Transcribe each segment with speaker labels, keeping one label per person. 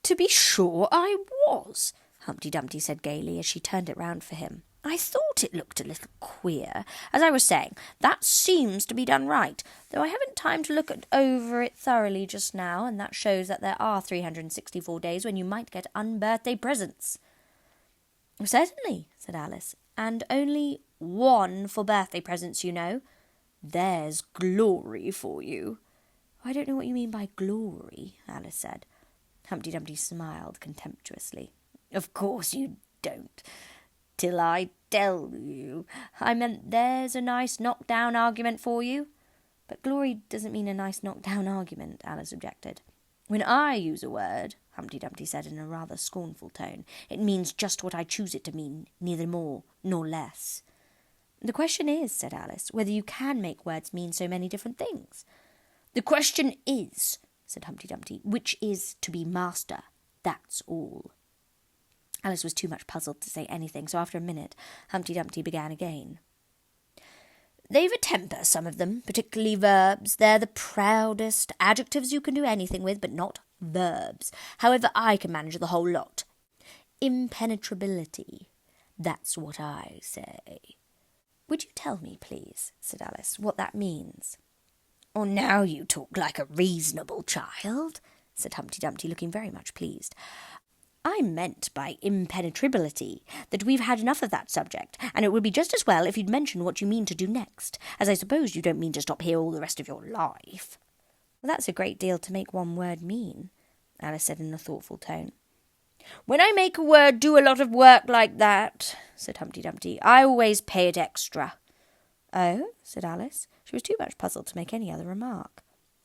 Speaker 1: To be sure I was, Humpty Dumpty said gaily as she turned it round for him. I thought it looked a little queer. As I was saying, that seems to be done right, though I haven't time to look over it thoroughly just now, and that shows that there are 364 days when you might get unbirthday presents. Certainly, said Alice, and only one for birthday presents, you know. There's glory for you. I don't know what you mean by glory, Alice said. Humpty Dumpty smiled contemptuously. Of course you don't. Till I tell you. I meant there's a nice knock-down argument for you. But glory doesn't mean a nice knock-down argument, Alice objected. When I use a word, Humpty Dumpty said in a rather scornful tone, it means just what I choose it to mean, neither more nor less. The question is, said Alice, whether you can make words mean so many different things. The question is, said Humpty Dumpty, which is to be master, that's all. Alice was too much puzzled to say anything, so after a minute, Humpty Dumpty began again. They've a temper, some of them, particularly verbs. They're the proudest. Adjectives you can do anything with, but not verbs. However, I can manage the whole lot. Impenetrability. That's what I say. Would you tell me, please, said Alice, what that means? Oh, now you talk like a reasonable child, said Humpty Dumpty, looking very much pleased. I meant by impenetrability that we've had enough of that subject, and it would be just as well if you'd mention what you mean to do next, as I suppose you don't mean to stop here all the rest of your life. Well, that's a great deal to make one word mean, Alice said in a thoughtful tone. When I make a word do a lot of work like that, said Humpty Dumpty, I always pay it extra. Oh, said Alice. She was too much puzzled to make any other remark.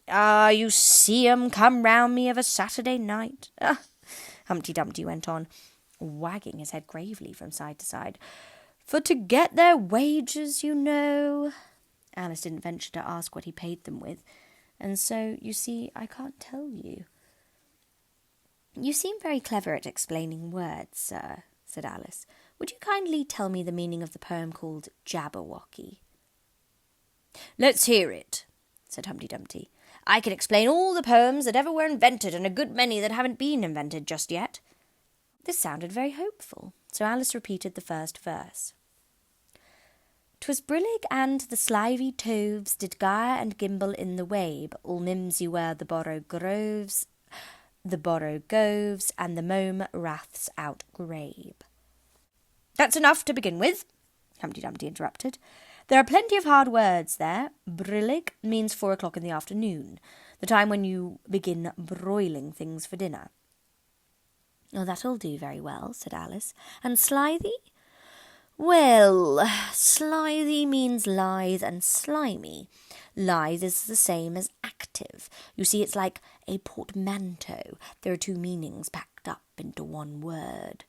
Speaker 1: Ah, you see 'em come round me of a Saturday night. Humpty Dumpty went on, wagging his head gravely from side to side. For to get their wages, you know. Alice didn't venture to ask what he paid them with, and so, you see, I can't tell you. You seem very clever at explaining words, sir, said Alice. Would you kindly tell me the meaning of the poem called Jabberwocky? Let's hear it, said Humpty Dumpty. I can explain all the poems that ever were invented and a good many that haven't been invented just yet. This sounded very hopeful, so Alice repeated the first verse. 'Twas brillig and the slivy toves did gyre and gimble in the wabe, all mimsy were the borrow groves, the borrow goves, and the mome raths out grabe. That's enough to begin with, Humpty Dumpty interrupted. There are plenty of hard words there. Brillig means 4 o'clock in the afternoon, the time when you begin broiling things for dinner. Oh, that'll do very well, said Alice. And slithy? Well, slithy means lithe and slimy. Lithe is the same as active. You see, it's like a portmanteau. There are 2 meanings packed up into one word.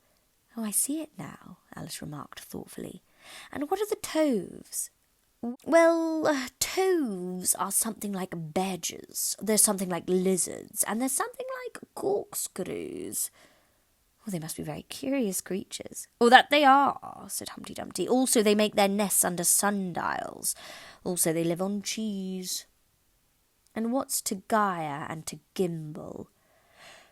Speaker 1: Oh, I see it now, Alice remarked thoughtfully. And what are the toves? Well, toves are something like badgers. There's something like lizards, and there's something like corkscrews. Oh, they must be very curious creatures. Oh, that they are, said Humpty Dumpty. Also, they make their nests under sundials. Also, they live on cheese. And what's to gyre and to gimble?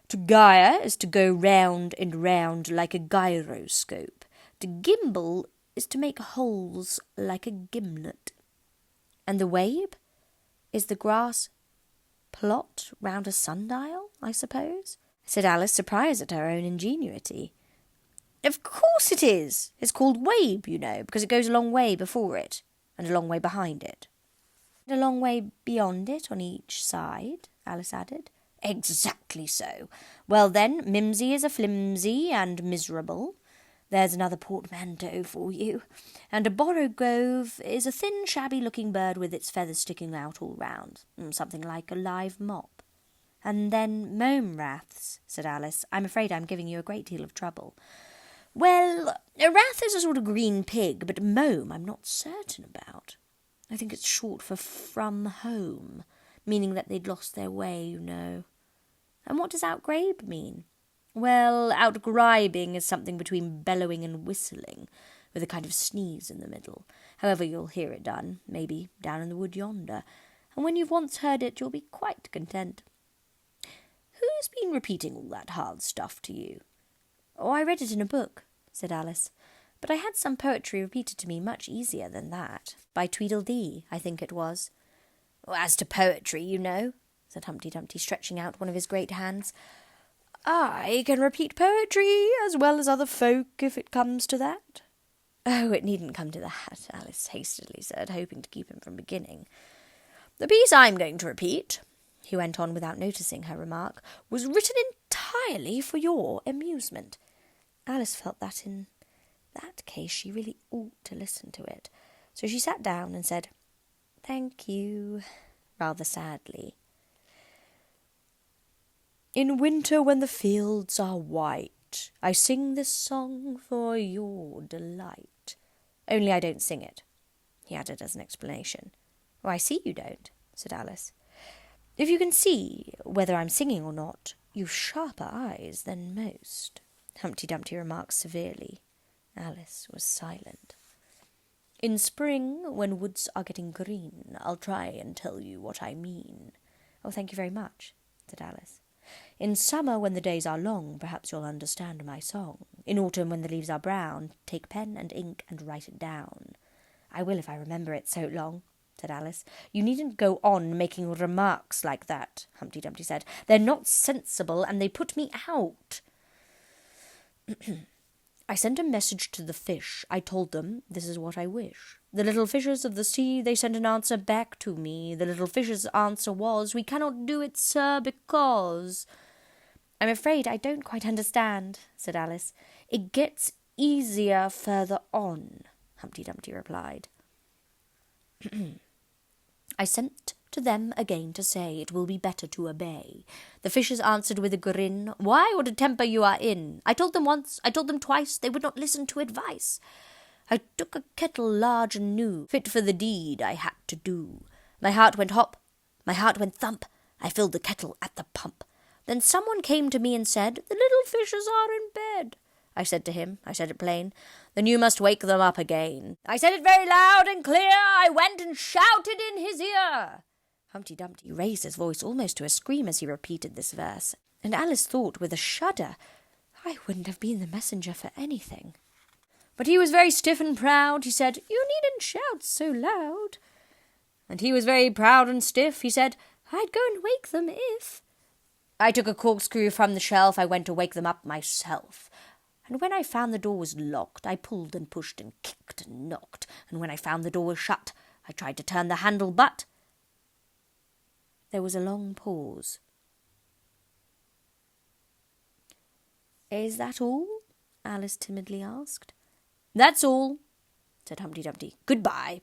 Speaker 1: To gyre is to go round and round like a gyroscope. To gimble is to make holes like a gimlet. And the wabe is the grass plot round a sundial, I suppose, said Alice, surprised at her own ingenuity. Of course it is. It's called wabe, you know, because it goes a long way before it, and a long way behind it. And a long way beyond it on each side, Alice added. Exactly so. Well then, mimsy is a flimsy and miserable. There's another portmanteau for you. And a borrowgove is a thin, shabby-looking bird with its feathers sticking out all round, something like a live mop. And then mome raths, said Alice. I'm afraid I'm giving you a great deal of trouble. Well, a rath is a sort of green pig, but mome I'm not certain about. I think it's short for from home, meaning that they'd lost their way, you know. And what does outgrabe mean? Well, outgribing is something between bellowing and whistling, with a kind of sneeze in the middle. However, you'll hear it done, maybe down in the wood yonder, and when you've once heard it, you'll be quite content. Who's been repeating all that hard stuff to you?" "Oh, I read it in a book," said Alice. "But I had some poetry repeated to me much easier than that. By Tweedledee, I think it was." "As to poetry, you know," said Humpty Dumpty, stretching out one of his great hands, "I can repeat poetry as well as other folk, if it comes to that." "Oh, it needn't come to that," Alice hastily said, hoping to keep him from beginning. "The piece I'm going to repeat," he went on without noticing her remark, "was written entirely for your amusement." Alice felt that in that case she really ought to listen to it, so she sat down and said, "Thank you," rather sadly. "In winter when the fields are white, I sing this song for your delight. Only I don't sing it," he added as an explanation. "Oh, I see you don't," said Alice. "If you can see whether I'm singing or not, you've sharper eyes than most," Humpty Dumpty remarked severely. Alice was silent. "In spring, when woods are getting green, I'll try and tell you what I mean." "Oh, thank you very much," said Alice. "In summer, when the days are long, perhaps you'll understand my song. In autumn, when the leaves are brown, take pen and ink and write it down." "I will if I remember it so long," said Alice. "You needn't go on making remarks like that," Humpty Dumpty said. "They're not sensible, and they put me out." "I sent a message to the fish. I told them, this is what I wish. The little fishes of the sea, they sent an answer back to me. The little fish's answer was, 'We cannot do it, sir, because—'" "I'm afraid I don't quite understand," said Alice. "It gets easier further on," Humpty Dumpty replied. "I sent to them again to say it will be better to obey. The fishes answered with a grin, 'Why, what a temper you are in! I told them once, I told them twice, they would not listen to advice. I took a kettle large and new, fit for the deed I had to do. My heart went hop, my heart went thump, I filled the kettle at the pump. Then someone came to me and said, 'The little fishes are in bed.' I said to him, I said it plain, 'Then you must wake them up again.' I said it very loud and clear, I went and shouted in his ear." Humpty Dumpty raised his voice almost to a scream as he repeated this verse, and Alice thought with a shudder, "I wouldn't have been the messenger for anything." But he was very stiff and proud. He said, "You needn't shout so loud." And he was very proud and stiff. He said, "I'd go and wake them if—" I took a corkscrew from the shelf. I went to wake them up myself. And when I found the door was locked, I pulled and pushed and kicked and knocked. And when I found the door was shut, I tried to turn the handle, but— There was a long pause. "Is that all?" Alice timidly asked. "That's all," said Humpty Dumpty. "Goodbye."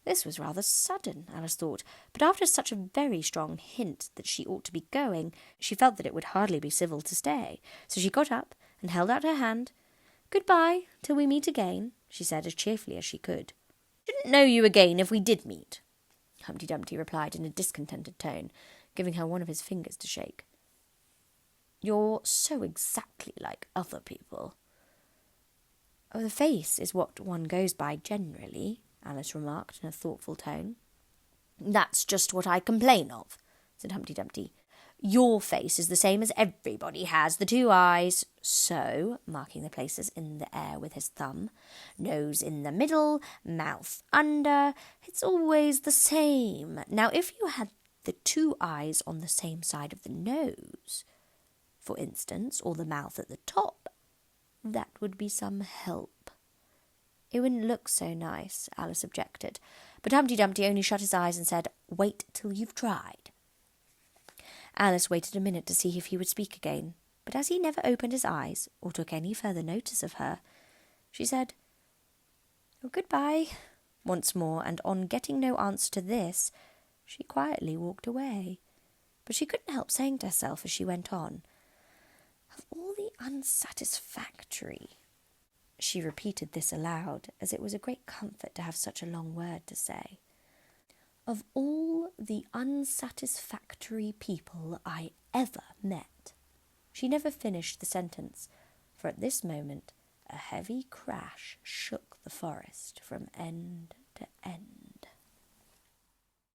Speaker 1: This was rather sudden, Alice thought, but after such a very strong hint that she ought to be going, she felt that it would hardly be civil to stay. So she got up and held out her hand. "Goodbye, till we meet again," she said as cheerfully as she could. "Shouldn't know you again if we did meet," Humpty Dumpty replied in a discontented tone, giving her one of his fingers to shake. "You're so exactly like other people." "Oh, the face is what one goes by generally," Alice remarked in a thoughtful tone. "That's just what I complain of," said Humpty Dumpty. "Your face is the same as everybody has, the 2 eyes, so," marking the places in the air with his thumb, "nose in the middle, mouth under, it's always the same. Now, if you had the 2 eyes on the same side of the nose, for instance, or the mouth at the top, that would be some help." "It wouldn't look so nice," Alice objected, but Humpty Dumpty only shut his eyes and said, "Wait till you've tried." Alice waited a minute to see if he would speak again, but as he never opened his eyes or took any further notice of her, she said, "Oh, goodbye," once more, and on getting no answer to this, she quietly walked away. But she couldn't help saying to herself as she went on, "Of all the unsatisfactory—" She repeated this aloud, as it was a great comfort to have such a long word to say. "Of all the unsatisfactory people I ever met." She never finished the sentence, for at this moment a heavy crash shook the forest from end to end.